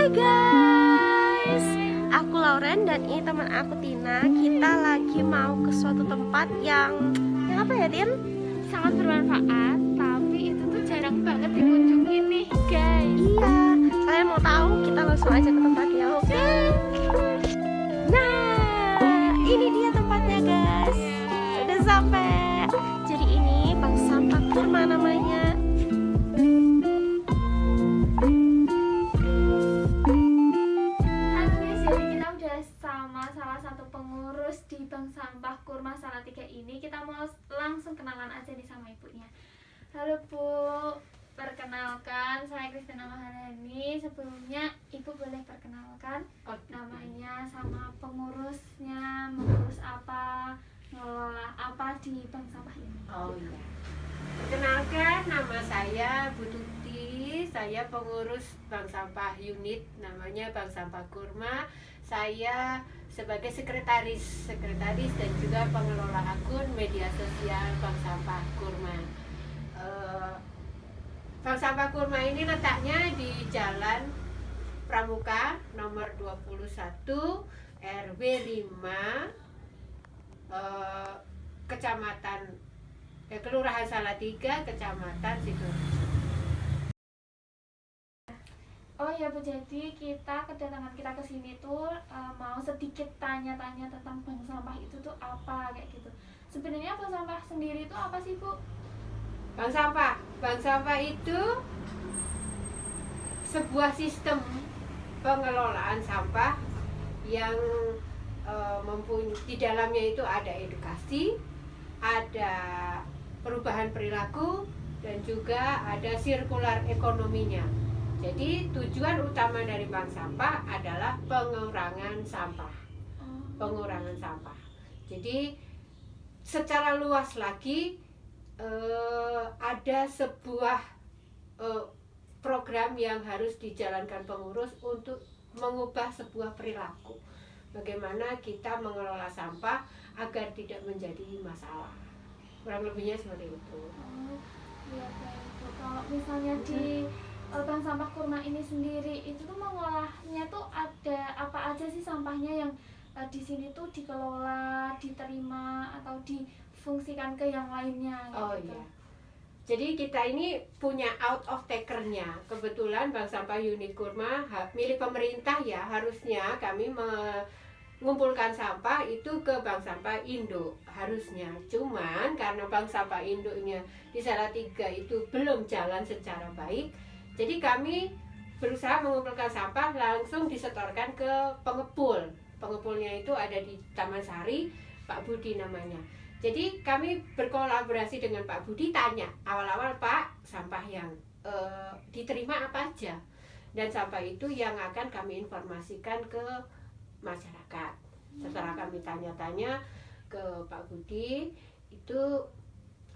Hai guys, aku Lauren dan ini teman aku Tina. Kita lagi mau ke suatu tempat yang apa ya, Tin? Sangat bermanfaat, tapi itu tuh jarang banget dikunjungi nih guys. Iya, kalian mau tahu? Kita langsung aja ke tempatnya, oke? Nah, ini dia tempatnya guys. Udah sampai. Jadi ini Bank Sampah Kurma namanya. Halo guys, jadi kita udah sama salah satu pengurus di Bank Sampah Kurma Salatiga ini. Kita mau langsung kenalan aja nih sama ibunya. Halo Bu, perkenalkan saya Kristina Maharani. Sebelumnya Ibu boleh perkenalkan namanya sama pengurusnya, mengurus apa, ngelola apa di Bank Sampah ini. Oh iya. Perkenalkan, nama saya Bu Tuti. Saya pengurus Bank Sampah unit namanya Bank Sampah Kurma. Saya sebagai sekretaris dan juga pengelola akun media sosial Bank Sampah Kurma. Bank Sampah Kurma ini letaknya di Jalan Pramuka nomor 21 RW 5 Kecamatan Kelurahan Salatiga, Kecamatan Sidoarjo. Oh ya Bu, jadi kedatangan kita ke sini tuh mau sedikit tanya-tanya tentang bank sampah itu tuh apa kayak gitu. Sebenarnya bank sampah sendiri itu apa sih Bu? Bank sampah itu sebuah sistem pengelolaan sampah yang di dalamnya itu ada edukasi, ada perubahan perilaku, dan juga ada sirkular ekonominya. Jadi tujuan utama dari bank sampah adalah pengurangan sampah. Pengurangan sampah. Jadi secara luas lagi ada sebuah program yang harus dijalankan pengurus untuk mengubah sebuah perilaku. Bagaimana kita mengelola sampah agar tidak menjadi masalah. Kurang lebihnya seperti itu. Oh, iya baik Bu. Kalau misalnya di Bank Sampah Kurma ini sendiri itu tuh mengolahnya tuh ada apa aja sih sampahnya yang di sini tuh dikelola, diterima atau difungsikan ke yang lainnya Oh gitu. iya. Jadi kita ini punya out of taker-nya. Kebetulan Bank Sampah Unit Kurma milik pemerintah ya, harusnya kami mengumpulkan sampah itu ke Bank Sampah Indo harusnya. Cuman karena Bank Sampah Indo-nya di Salatiga itu belum jalan secara baik, jadi kami berusaha mengumpulkan sampah langsung disetorkan ke pengepul. Pengepulnya itu ada di Taman Sari, Pak Budi namanya. Jadi kami berkolaborasi dengan Pak Budi, tanya awal-awal, Pak, sampah yang diterima apa aja, dan sampah itu yang akan kami informasikan ke masyarakat. Setelah kami tanya-tanya ke Pak Budi, itu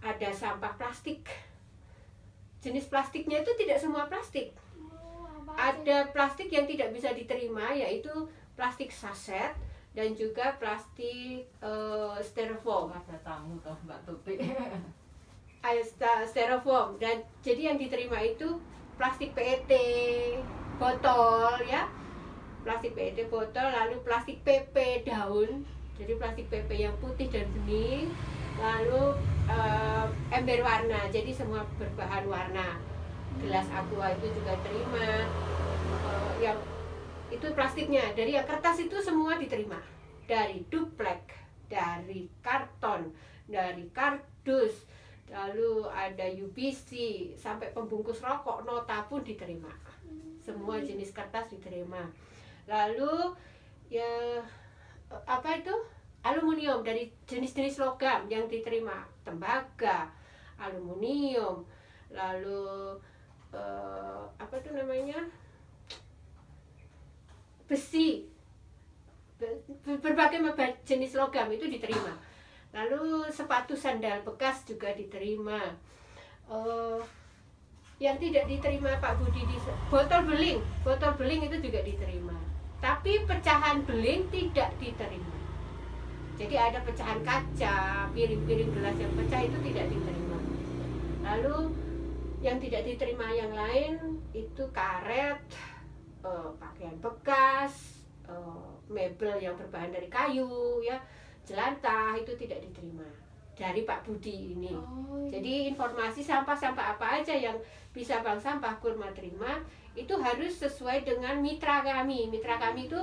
ada sampah plastik. Jenis plastiknya itu tidak semua plastik. Apa aja? Ada plastik yang tidak bisa diterima, yaitu plastik saset dan juga plastik styrofoam. Ada tamu toh Mbak Tuti. Styrofoam, dan jadi yang diterima itu plastik PET botol ya, plastik PET botol, lalu plastik PP daun, jadi plastik PP yang putih dan bening, lalu ember warna, jadi semua berbahan warna. Gelas aqua itu juga terima, yang itu plastiknya. Dari yang kertas itu semua diterima, dari duplek, dari karton, dari kardus, lalu ada UPC, sampai pembungkus rokok, nota pun diterima. Semua jenis kertas diterima. Lalu ya apa itu, aluminium, dari jenis-jenis logam yang diterima, tembaga, aluminium, lalu apa itu namanya, besi, berbagai jenis logam itu diterima. Lalu sepatu sandal bekas juga diterima. Yang tidak diterima Pak Budi di botol beling itu juga diterima. Tapi pecahan beling tidak diterima. Jadi ada pecahan kaca, piring-piring gelas yang pecah itu tidak diterima. Lalu yang tidak diterima yang lain itu karet, pakaian bekas, mebel yang berbahan dari kayu, ya, jelantah itu tidak diterima dari Pak Budi ini. Oh, iya. Jadi informasi sampah-sampah apa aja yang bisa Bank Sampah Kurma terima itu harus sesuai dengan mitra kami. Mitra kami itu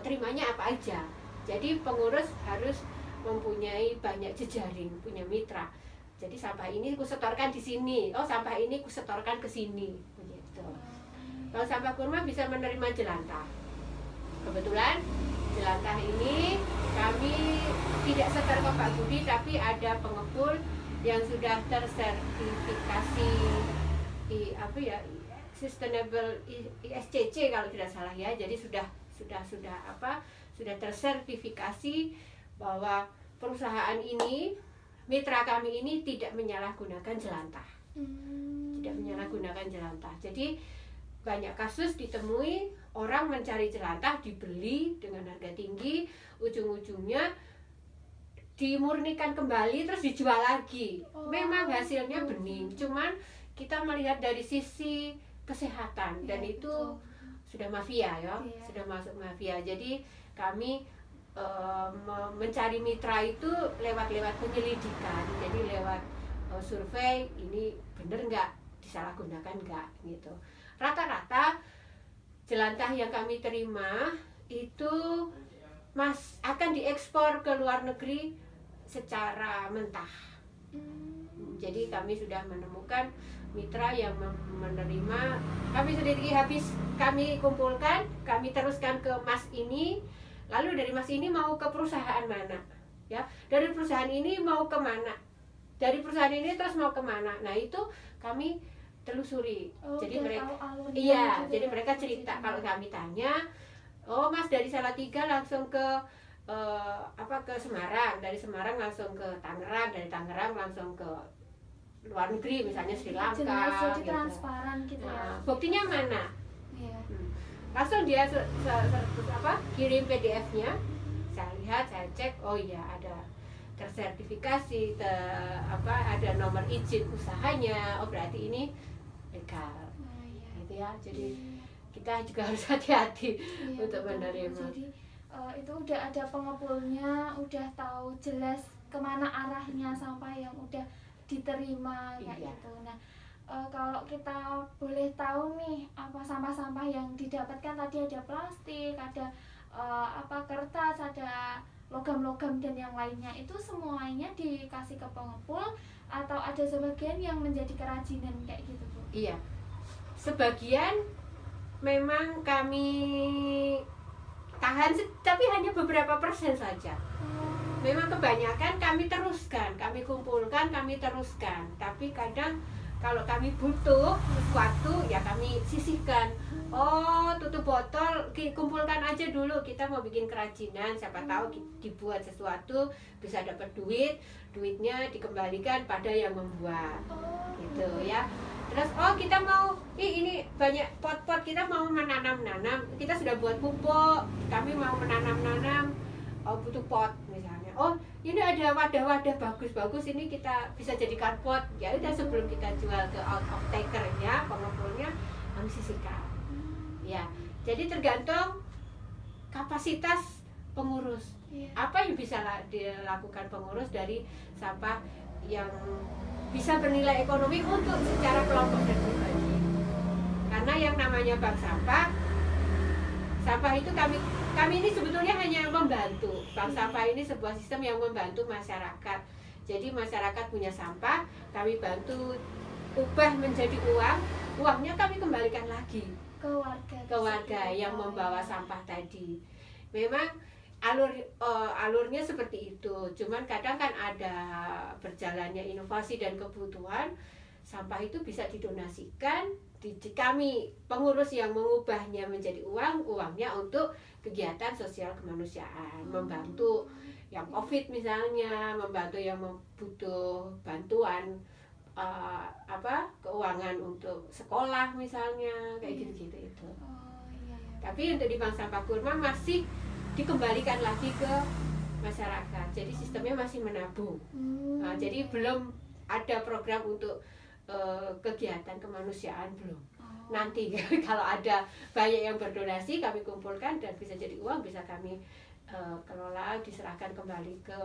terimanya apa aja. Jadi pengurus harus mempunyai banyak jejaring, punya mitra. Jadi sampah ini kusetorkan di sini, oh sampah ini kusetorkan ke sini, begitu. Bank Sampah Kurma bisa menerima jelantah. Kebetulan jelantah ini kami tidak setor ke Pak Budi, tapi ada pengepul yang sudah tersertifikasi sustainable ISCC kalau tidak salah ya. Jadi sudah tersertifikasi bahwa perusahaan ini, mitra kami ini tidak menyalahgunakan jelantah. Tidak menyalahgunakan jelantah. Jadi banyak kasus ditemui orang mencari jelantah, dibeli dengan harga tinggi, ujung-ujungnya dimurnikan kembali terus dijual lagi. Memang hasilnya bening, cuman kita melihat dari sisi kesehatan dan itu sudah mafia ya, sudah masuk mafia. Jadi kami mencari mitra itu lewat penyelidikan, jadi lewat survei ini bener nggak, disalahgunakan nggak gitu. Rata-rata jelantah yang kami terima itu akan diekspor ke luar negeri secara mentah. Jadi kami sudah menemukan mitra yang menerima, kami sendiri habis kami kumpulkan, kami teruskan ke Mas ini, lalu dari Mas ini mau ke perusahaan mana, ya, dari perusahaan ini mau ke mana, dari perusahaan ini terus mau ke mana. Nah itu kami telusuri. Jadi mereka, jadi mereka cerita. Kalau kami tanya, oh Mas dari Salatiga langsung ke ke Semarang, dari Semarang langsung ke Tangerang, dari Tangerang langsung ke luar negeri, misalnya Sri Lanka. Jelas, jadi gitu. transparan gitu ya. Buktinya mana? Iya. Langsung dia kirim PDF-nya, saya lihat, saya cek, oh iya ada tersertifikasi, ada nomor izin usahanya, oh berarti ini legal, gitu ya. Jadi kita juga harus hati-hati untuk menerima. Jadi itu udah ada pengepulnya, udah tahu jelas kemana arahnya sampah yang udah diterima kayak gitu. Nah, kalau kita boleh tahu nih, apa sampah-sampah yang didapatkan tadi, ada plastik, ada kertas, ada logam-logam dan yang lainnya, itu semuanya dikasih ke pengepul atau ada sebagian yang menjadi kerajinan kayak gitu, Bu? Iya, sebagian memang kami tahan, tapi hanya beberapa persen saja. Memang kebanyakan kami teruskan, kami kumpulkan, kami teruskan. Tapi kadang kalau kami butuh sesuatu ya kami sisihkan. Oh, tutup botol kumpulkan aja dulu, kita mau bikin kerajinan, siapa tahu dibuat sesuatu bisa dapat duitnya dikembalikan pada yang membuat, gitu ya. Terus kita mau ini banyak pot-pot, kita mau menanam-nanam, kita sudah buat pupuk, kami mau menanam-nanam, butuh pot misalnya. Oh, ini ada wadah-wadah bagus-bagus, ini kita bisa jadikan pot. Ya udah, sebelum kita jual ke out of taker-nya, pengepulnya, kami sisihkan. Ya, jadi tergantung kapasitas pengurus. Apa yang bisa dilakukan pengurus dari sampah yang bisa bernilai ekonomi untuk secara kelompok dan pribadi. Karena yang namanya bank sampah itu kami ini sebetulnya hanya membantu. Bank sampah ini sebuah sistem yang membantu masyarakat. Jadi masyarakat punya sampah, kami bantu ubah menjadi uang, uangnya kami kembalikan lagi ke warga yang membawa sampah tadi. Memang alurnya seperti itu. Cuman kadang kan ada berjalannya inovasi dan kebutuhan, sampah itu bisa didonasikan. Kami pengurus yang mengubahnya menjadi uangnya untuk kegiatan sosial kemanusiaan, membantu yang COVID misalnya, membantu yang butuh bantuan keuangan untuk sekolah misalnya, kayak gitu-gitu itu. Tapi untuk di Bank Sampah Kurma masih dikembalikan lagi ke masyarakat. Jadi sistemnya masih menabung. Nah, jadi belum ada program untuk kegiatan kemanusiaan, belum. nanti kalau ada banyak yang berdonasi kami kumpulkan dan bisa jadi uang, bisa kami kelola, diserahkan kembali ke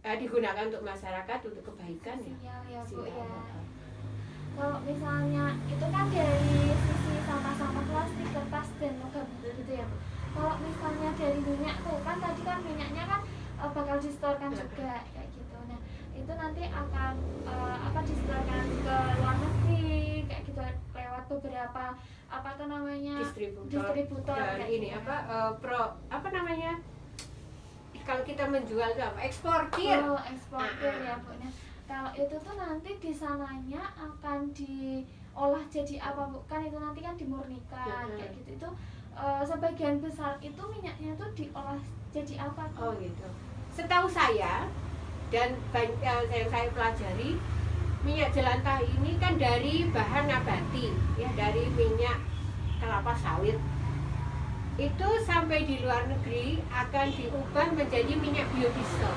digunakan untuk masyarakat, untuk kebaikan ya. Sial ya Bu Sial. ya. Kalau misalnya itu kan dari sisi sampah-sampah plastik, kertas dan logam gitu ya Bu. Kalau misalnya dari minyak tuh kan tadi kan minyaknya kan bakal disetorkan juga kayak gitu. Nah itu nanti akan disetorkan ke luar negeri kayak gitu lewat beberapa apa tuh namanya distributor dan kayak ini gitu. apa namanya kalau kita menjual itu apa, eksportir. Eksportir ya Bu. Nah kalau itu tuh nanti di sananya akan diolah jadi apa Bu? Kan itu nanti kan dimurnikan kayak gitu. Itu sebagian besar itu minyaknya tuh diolah jadi apa tuh? Oh gitu. Setahu saya dan yang saya pelajari, minyak jelantah ini kan dari bahan nabati ya, dari minyak kelapa sawit. Itu sampai di luar negeri akan diubah menjadi minyak biodiesel.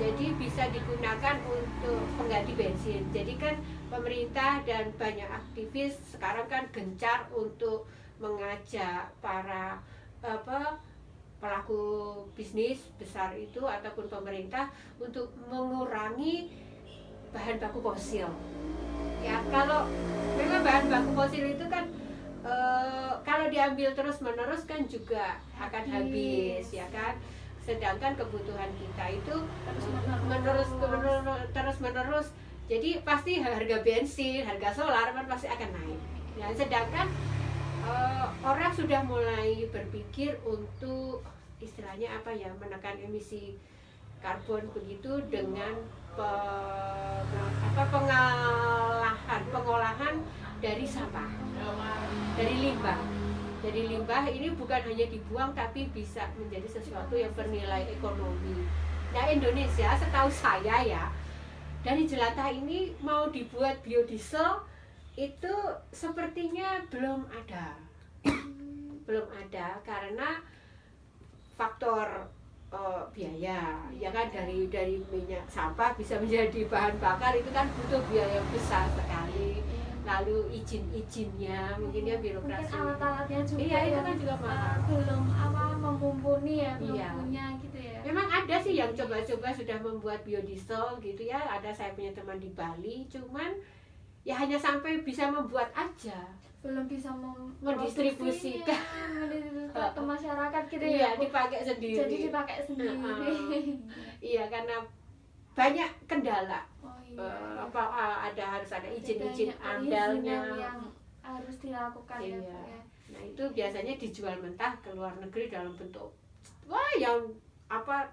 Jadi bisa digunakan untuk pengganti bensin. Jadi kan pemerintah dan banyak aktivis sekarang kan gencar untuk mengajak para pelaku bisnis besar itu ataupun pemerintah untuk mengurangi bahan baku fosil. Ya kalau memang bahan baku fosil itu kan kalau diambil terus-menerus kan juga akan habis ya kan. Sedangkan kebutuhan kita itu terus-menerus. Jadi pasti harga bensin, harga solar kan pasti akan naik. Ya, sedangkan orang sudah mulai berpikir untuk istilahnya apa ya, menekan emisi karbon begitu dengan pengolahan dari sampah, dari limbah. Jadi limbah ini bukan hanya dibuang tapi bisa menjadi sesuatu yang bernilai ekonomi. Nah Indonesia setahu saya ya, dari jelantah ini mau dibuat biodiesel itu sepertinya belum ada. Belum ada karena faktor biaya ya kan, dari minyak sampah bisa menjadi bahan bakar itu kan butuh biaya besar sekali. Lalu izin-izinnya mungkin ya birokrasi. Mungkin alat-alatnya juga iya, itu kan juga mahal. Belum mumpuni ya, belum iya. punya gitu ya. Memang ada sih yang coba-coba sudah membuat biodiesel gitu ya. Ada, saya punya teman di Bali, cuman ya hanya sampai bisa membuat aja, belum bisa mendistribusikan ke masyarakat gitu iya, ya. dipakai sendiri. Jadi dipakai sendiri. Iya, karena banyak kendala. Oh iya. Harus ada izin-izin amdalnya yang harus dilakukan iya. ya, Bu, ya. Nah itu biasanya dijual mentah ke luar negeri dalam bentuk yang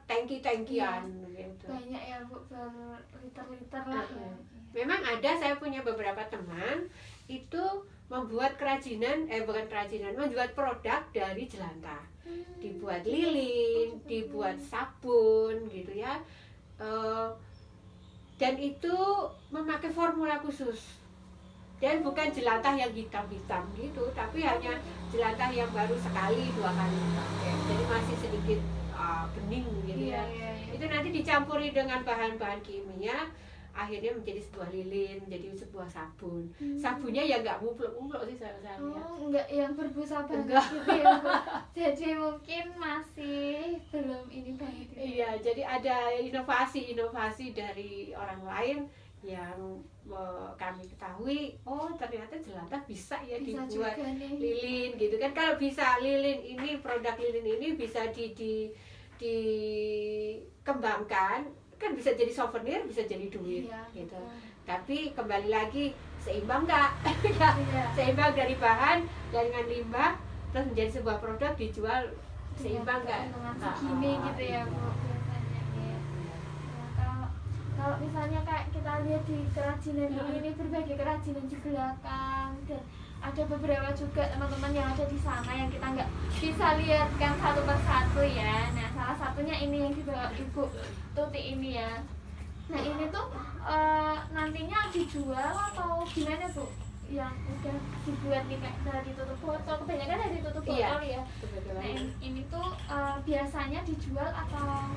tangki-tangkian gitu. Banyak ya Bu, berliter-liter lah ya. Memang ada, saya punya beberapa teman itu membuat membuat produk dari jelantah. Dibuat lilin, dibuat sabun gitu ya. Dan itu memakai formula khusus. Dan bukan jelantah yang hitam-hitam gitu, tapi hanya jelantah yang baru sekali 2 kali dipakai. Jadi masih sedikit bening gitu ya. Itu nanti dicampuri dengan bahan-bahan kimia, akhirnya menjadi sebuah lilin, menjadi sebuah sabun. Sabunnya ya nggak mumpluk-mumpluk sih saya lihat. Enggak yang berbusa banget Enggak. gitu ya, Bu. Jadi mungkin masih belum ini banget gitu. Iya, jadi ada inovasi dari orang lain yang kami ketahui, ternyata jelantah bisa ya Bisa dibuat juga nih. lilin gitu kan. Kalau bisa lilin ini, produk lilin ini bisa dikembangkan, kan bisa jadi souvenir, bisa jadi duit Iya, gitu. betul. Tapi kembali lagi, seimbang nggak? Iya. Seimbang dari bahan dengan limbah terus menjadi sebuah produk dijual, seimbang nggak? Dengan segini gitu ya, Bu, biasanya ya. Nah, kalau misalnya kayak kita lihat di kerajinan ini berbagai kerajinan di belakang, dan ada beberapa juga teman-teman yang ada di sana yang kita nggak bisa lihatkan satu persatu ya. Nah salah satunya ini yang dibawa Ibu Tuti ini ya. Nah ini tuh nantinya dijual atau gimana Bu? Yang udah dibuat nih kayak dari tutup botol, kebanyakan dari tutup botol ya. Nah ini tuh biasanya dijual atau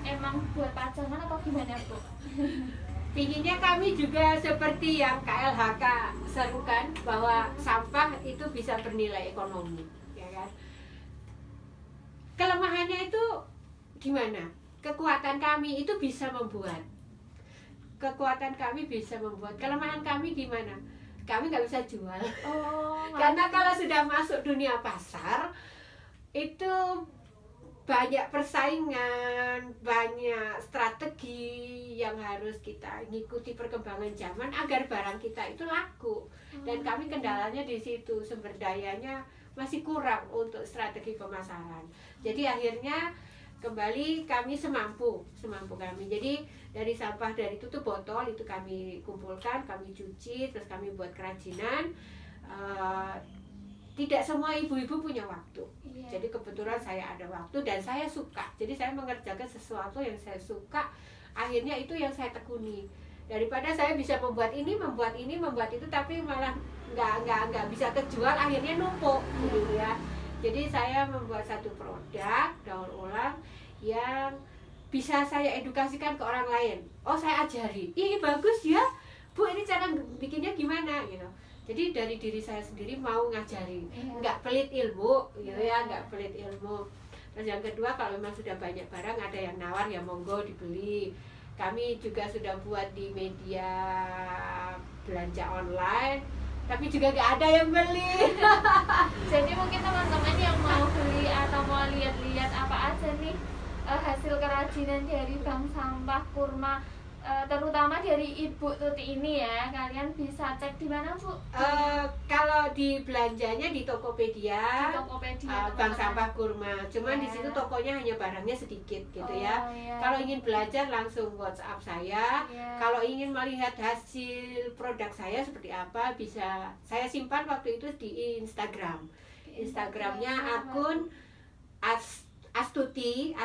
emang buat pajangan atau gimana Bu? Pinginnya kami juga seperti yang KLHK serukan bahwa sampah itu bisa bernilai ekonomi, ya kan? Kelemahannya itu gimana? Kekuatan kami itu bisa membuat. Kekuatan kami bisa membuat. Kelemahan kami gimana? Kami nggak bisa jual. Karena kalau sudah masuk dunia pasar itu banyak persaingan, banyak strategi yang harus kita ngikuti perkembangan zaman agar barang kita itu laku. Dan kami kendalanya di situ, sumber dayanya masih kurang untuk strategi pemasaran. Jadi akhirnya kembali kami semampu kami. Jadi dari sampah dari tutup botol itu kami kumpulkan, kami cuci, terus kami buat kerajinan. Tidak semua ibu-ibu punya waktu. Jadi kebetulan saya ada waktu dan saya suka. Jadi saya mengerjakan sesuatu yang saya suka. Akhirnya itu yang saya tekuni. Daripada saya bisa membuat ini, membuat itu, tapi malah nggak bisa kejual, akhirnya numpuk, gitu ya. Jadi saya membuat satu produk daur ulang yang bisa saya edukasikan ke orang lain. Oh, saya ajari. Ih, bagus ya, Bu, ini cara bikinnya gimana, gitu. Jadi dari diri saya sendiri mau ngajari, nggak pelit ilmu, gitu ya, nggak pelit ilmu. Terus yang kedua, kalau memang sudah banyak barang, ada yang nawar, ya monggo dibeli. Kami juga sudah buat di media belanja online, tapi juga nggak ada yang beli. Jadi mungkin teman-teman yang mau beli atau mau lihat-lihat apa aja nih hasil kerajinan dari Bank Sampah Kurma, terutama dari Ibu Tuti ini ya, kalian bisa cek di mana, Bu? Kalau di belanjanya di Tokopedia, Tokopedia Bank Sampah Kurma. Cuman di situ tokonya hanya barangnya sedikit gitu ya. Kalau ingin belajar langsung WhatsApp saya. Kalau ingin melihat hasil produk saya seperti apa, bisa saya simpan waktu itu di Instagram. Instagramnya akun astutie_craft.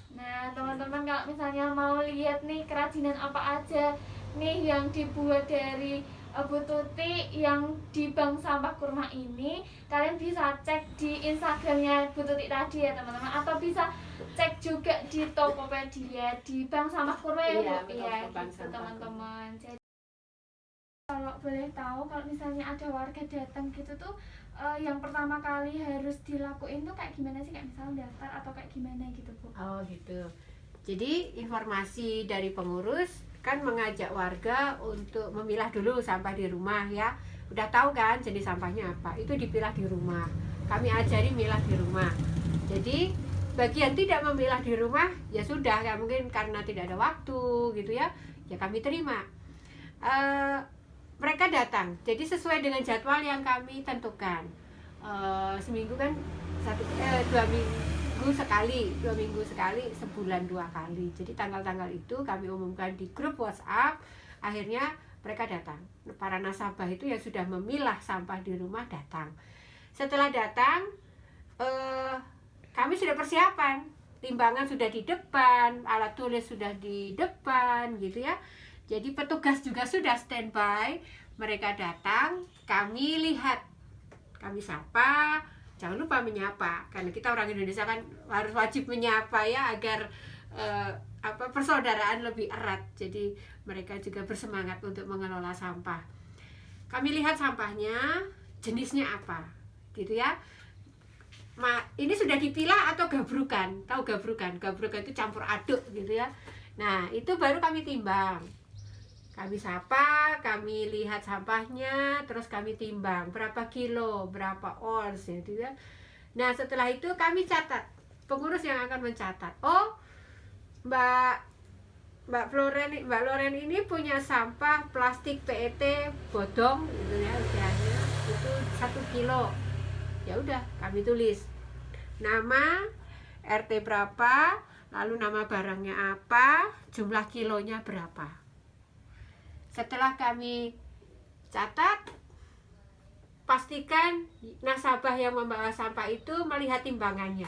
Nah, teman-teman kalau misalnya mau lihat nih kerajinan apa aja nih yang dibuat dari Bu Tuti yang di Bank Sampah Kurma ini, kalian bisa cek di Instagramnya Bu Tuti tadi ya teman-teman, atau bisa cek juga di Tokopedia di Bank Sampah Kurma ya Bu, ya gitu teman-teman. Jadi kalau boleh tahu, kalau misalnya ada warga datang gitu tuh, yang pertama kali harus dilakuin tuh kayak gimana sih? Kayak misalnya daftar atau kayak gimana gitu, Bu? Oh gitu. Jadi informasi dari pengurus kan mengajak warga untuk memilah dulu sampah di rumah ya. Udah tahu kan jenis sampahnya apa? Itu dipilah di rumah. Kami ajari milah di rumah. Jadi bagi yang tidak memilah di rumah ya sudah, ya mungkin karena tidak ada waktu gitu ya. Ya kami terima. Mereka datang, jadi sesuai dengan jadwal yang kami tentukan. Seminggu kan 2 minggu sekali, 2 minggu sekali, sebulan 2 kali. Jadi tanggal-tanggal itu kami umumkan di grup WhatsApp. Akhirnya mereka datang. Para nasabah itu yang sudah memilah sampah di rumah datang. Setelah datang, kami sudah persiapan. Timbangan sudah di depan, alat tulis sudah di depan, gitu ya. Jadi petugas juga sudah standby, mereka datang, kami lihat, kami sapa, jangan lupa menyapa, karena kita orang Indonesia kan harus wajib menyapa ya, agar persaudaraan lebih erat. Jadi mereka juga bersemangat untuk mengelola sampah. Kami lihat sampahnya, jenisnya apa, gitu ya. Ini sudah dipilah atau gabrukan? Tahu gabrukan? Gabrukan itu campur aduk gitu ya. Nah itu baru kami timbang. Kami sapa, kami lihat sampahnya, terus kami timbang berapa kilo, berapa ons gitu ya. Nah setelah itu kami catat, pengurus yang akan mencatat. Oh, Mbak Loren ini punya sampah plastik PET bodong gitu ya, usianya itu 1 kilo. Ya udah, kami tulis nama, RT berapa, lalu nama barangnya apa, jumlah kilonya berapa. Setelah kami catat, pastikan nasabah yang membawa sampah itu melihat timbangannya.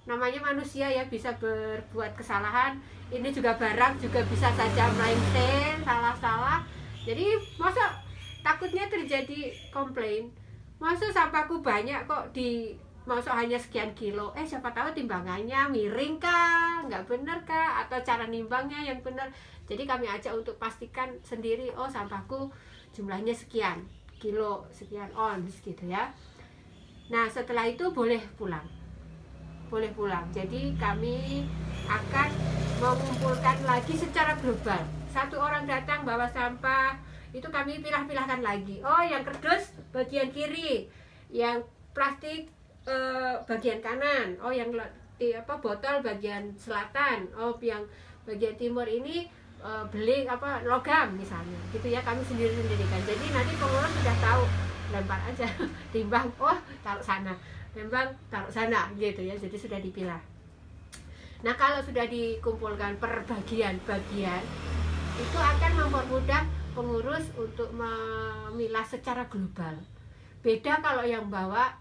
Namanya manusia ya, bisa berbuat kesalahan. Ini juga barang, juga bisa saja melenceng, salah-salah. Jadi masa takutnya terjadi komplain, masa sampahku banyak kok masuk hanya sekian kilo, siapa tahu timbangannya miring kah, nggak bener kah, atau cara nimbangnya yang benar. Jadi kami ajak untuk pastikan sendiri, oh sampahku jumlahnya sekian kilo, sekian ons gitu ya. Nah setelah itu boleh pulang. Jadi kami akan mengumpulkan lagi secara global. Satu orang datang bawa sampah, itu kami pilah-pilahkan lagi. Oh yang kerdus bagian kiri, yang plastik bagian kanan, oh yang botol bagian selatan, oh yang bagian timur ini beli logam misalnya, gitu ya, kami sendiri-sendirikan. Jadi nanti pengurus sudah tahu, lempar aja, timbang, oh taruh sana, timbang taruh sana, gitu ya. Jadi sudah dipilah. Nah kalau sudah dikumpulkan per bagian-bagian, itu akan mempermudah pengurus untuk memilah secara global. Beda kalau yang bawa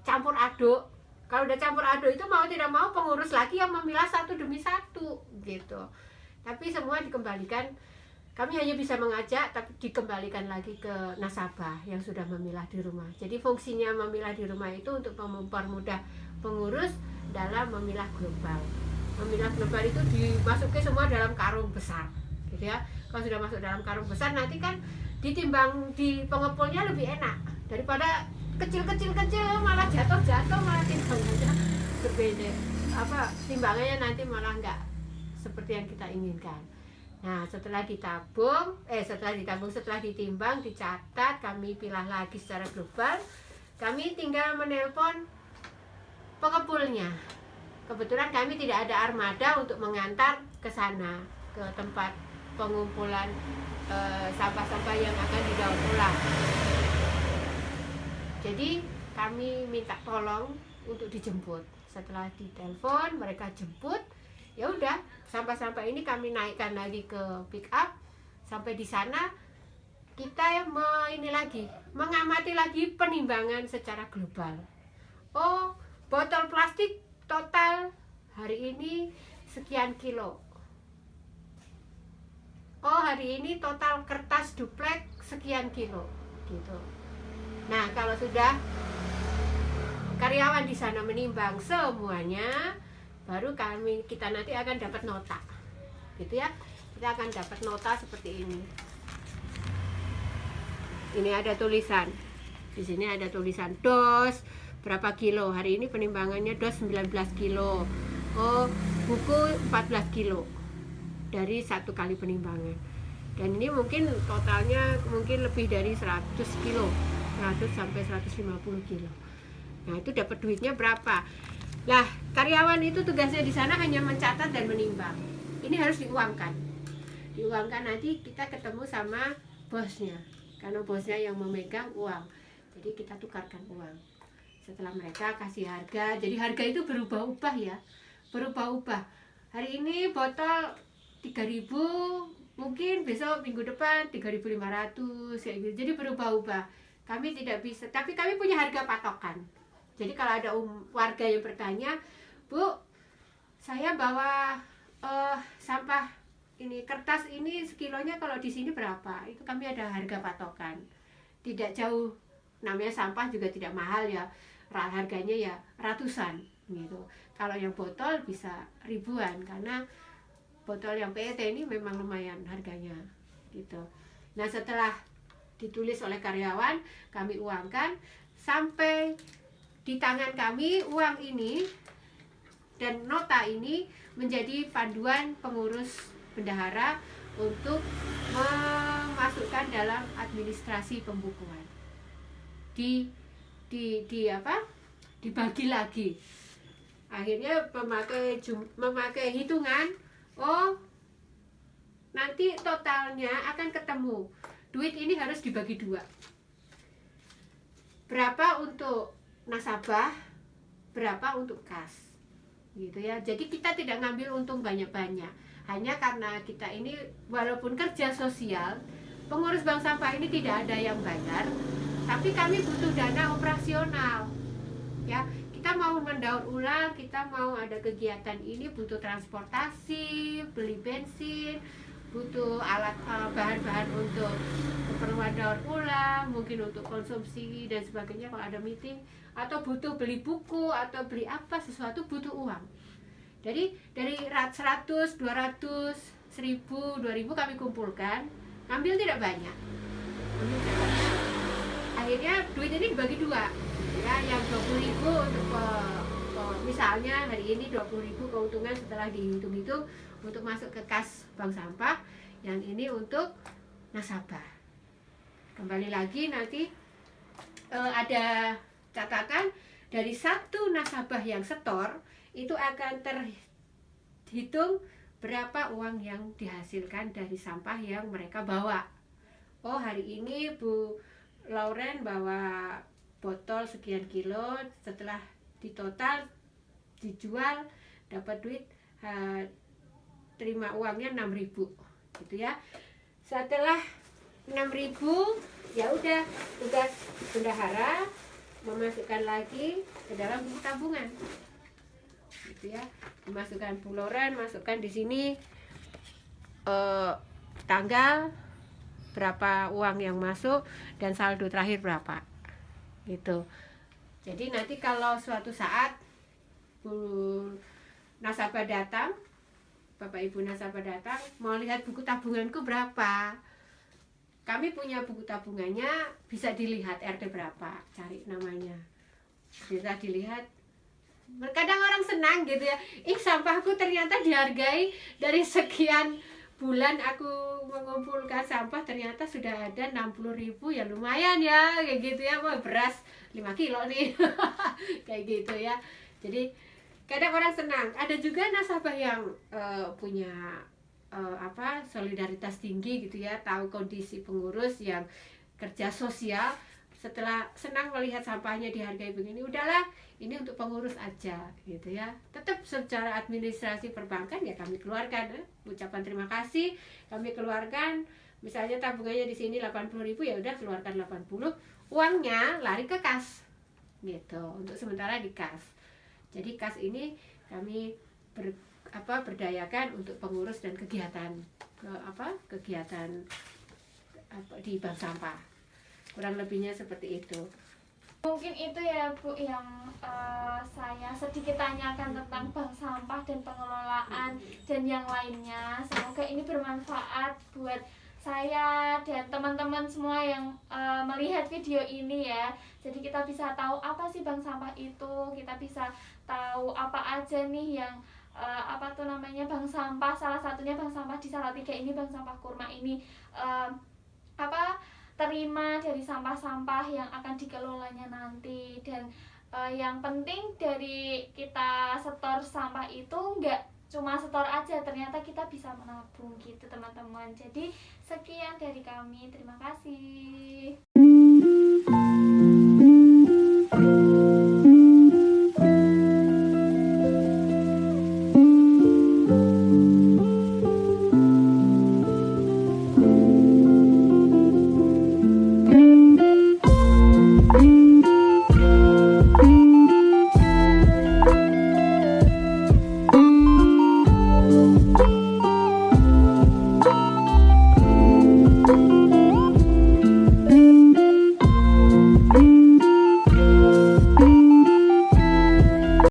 campur aduk. Kalau udah campur aduk itu mau tidak mau pengurus lagi yang memilah satu demi satu gitu. Tapi semua dikembalikan, kami hanya bisa mengajak, tapi dikembalikan lagi ke nasabah yang sudah memilah di rumah. Jadi fungsinya memilah di rumah itu untuk mempermudah pengurus dalam memilah global. Memilah global itu dimasuki semua dalam karung besar gitu ya. Kalau sudah masuk dalam karung besar, nanti kan ditimbang di pengepulnya lebih enak daripada kecil malah jatuh malah timbangannya berbeda, timbangannya nanti malah enggak seperti yang kita inginkan. Nah setelah ditimbang, dicatat, kami pilah lagi secara global. Kami tinggal menelpon pengepulnya. Kebetulan kami tidak ada armada untuk mengantar ke sana, ke tempat pengumpulan sampah-sampah yang akan didaur ulang. Jadi kami minta tolong untuk dijemput. Setelah ditelepon, mereka jemput. Ya udah, sampah-sampah ini kami naikkan lagi ke pick up. Sampai di sana kita mengamati lagi penimbangan secara global. Oh, botol plastik total hari ini sekian kilo. Oh, hari ini total kertas duplek sekian kilo gitu. Nah, kalau sudah karyawan di sana menimbang semuanya, baru kita nanti akan dapat nota, gitu ya. Kita akan dapat nota seperti ini. Ini ada tulisan, di sini ada tulisan dos berapa kilo. Hari ini penimbangannya dos 19 kilo. Oh, buku 14 kilo dari satu kali penimbangan. Dan ini mungkin totalnya mungkin lebih dari 100 kilo. 100 sampai 150 kilo. Nah, itu dapat duitnya berapa? Nah, karyawan itu tugasnya di sana hanya mencatat dan menimbang. Ini harus diuangkan. Diuangkan, nanti kita ketemu sama bosnya. Karena bosnya yang memegang uang. Jadi kita tukarkan uang. Setelah mereka kasih harga, jadi harga itu berubah-ubah ya. Berubah-ubah. Hari ini botol 3.000, mungkin besok minggu depan 3.500 kayak gitu. Jadi berubah-ubah. Kami tidak bisa, tapi kami punya harga patokan. Jadi kalau ada warga yang bertanya, Bu, saya bawa sampah ini, kertas ini sekilonya kalau di sini berapa? Itu kami ada harga patokan. Tidak jauh, namanya sampah juga tidak mahal ya, harganya ya ratusan gitu. Kalau yang botol bisa ribuan, karena botol yang PET ini memang lumayan harganya gitu. Nah setelah ditulis oleh karyawan, kami uangkan, sampai di tangan kami uang ini dan nota ini menjadi panduan pengurus bendahara untuk memasukkan dalam administrasi pembukuan. Dibagi lagi. Akhirnya memakai hitungan, oh nanti totalnya akan ketemu. Duit ini harus dibagi dua. Berapa untuk nasabah, berapa untuk kas. Gitu ya. Jadi kita tidak ngambil untung banyak-banyak. Hanya karena kita ini walaupun kerja sosial, pengurus bank sampah ini tidak ada yang bayar, tapi kami butuh dana operasional. Ya, kita mau mendaur ulang, kita mau ada kegiatan ini butuh transportasi, beli bensin, butuh alat bahan-bahan untuk keperluan daur ulang, mungkin untuk konsumsi dan sebagainya kalau ada meeting, atau butuh beli buku atau beli apa sesuatu, butuh uang. Jadi dari 100, 200, 1000, 2000 kami kumpulkan, ngambil tidak banyak. Akhirnya duit ini dibagi dua, ya, yang 20.000 untuk misalnya hari ini 20.000 keuntungan setelah dihitung-hitung untuk masuk ke kas bank sampah, yang ini untuk nasabah. Kembali lagi nanti ada catatan dari satu nasabah yang setor itu akan terhitung berapa uang yang dihasilkan dari sampah yang mereka bawa. Oh, hari ini Bu Lauren bawa botol sekian kilo, setelah ditotal dijual dapat duit, terima uangnya 6.000 gitu ya. Setelah 6.000 ya udah tugas bendahara memasukkan lagi ke dalam buku tabungan gitu ya. Memasukkan Bu Lauren, masukkan di sini tanggal berapa uang yang masuk dan saldo terakhir berapa gitu. Jadi nanti kalau suatu saat nasabah datang, Bapak Ibu nasabah datang mau lihat buku tabunganku berapa, kami punya buku tabungannya, bisa dilihat RT berapa, cari namanya, bisa dilihat. Kadang orang senang gitu ya, sampahku ternyata dihargai, dari sekian bulan aku mengumpulkan sampah ternyata sudah ada 60.000, ya lumayan ya, kayak gitu ya. Wah, beras 5 kilo nih kayak gitu ya. Jadi kadang orang senang. Ada juga nasabah yang punya solidaritas tinggi gitu ya, tahu kondisi pengurus yang kerja sosial, setelah senang melihat sampahnya dihargai begini, udahlah ini untuk pengurus aja gitu ya. Tetap secara administrasi perbankan ya kami keluarkan ucapan terima kasih, kami keluarkan. Misalnya tabungannya di sini 80.000, ya udah keluarkan 80, uangnya lari ke kas gitu, untuk sementara di kas. Jadi kas ini kami berdayakan untuk pengurus dan kegiatan di bank sampah. Kurang lebihnya seperti itu. Mungkin itu ya Bu yang saya sedikit tanyakan tentang bank sampah dan pengelolaan dan yang lainnya. Semoga ini bermanfaat buat saya dan teman-teman semua yang melihat video ini ya. Jadi kita bisa tahu apa sih bank sampah itu, kita bisa tahu apa aja nih yang bank sampah. Salah satunya bank sampah di Salatiga ini, bank sampah Kurma ini terima dari sampah-sampah yang akan dikelolanya nanti. Dan yang penting dari kita setor sampah itu nggak cuma setor aja, ternyata kita bisa menabung gitu teman-teman. Jadi sekian dari kami, terima kasih.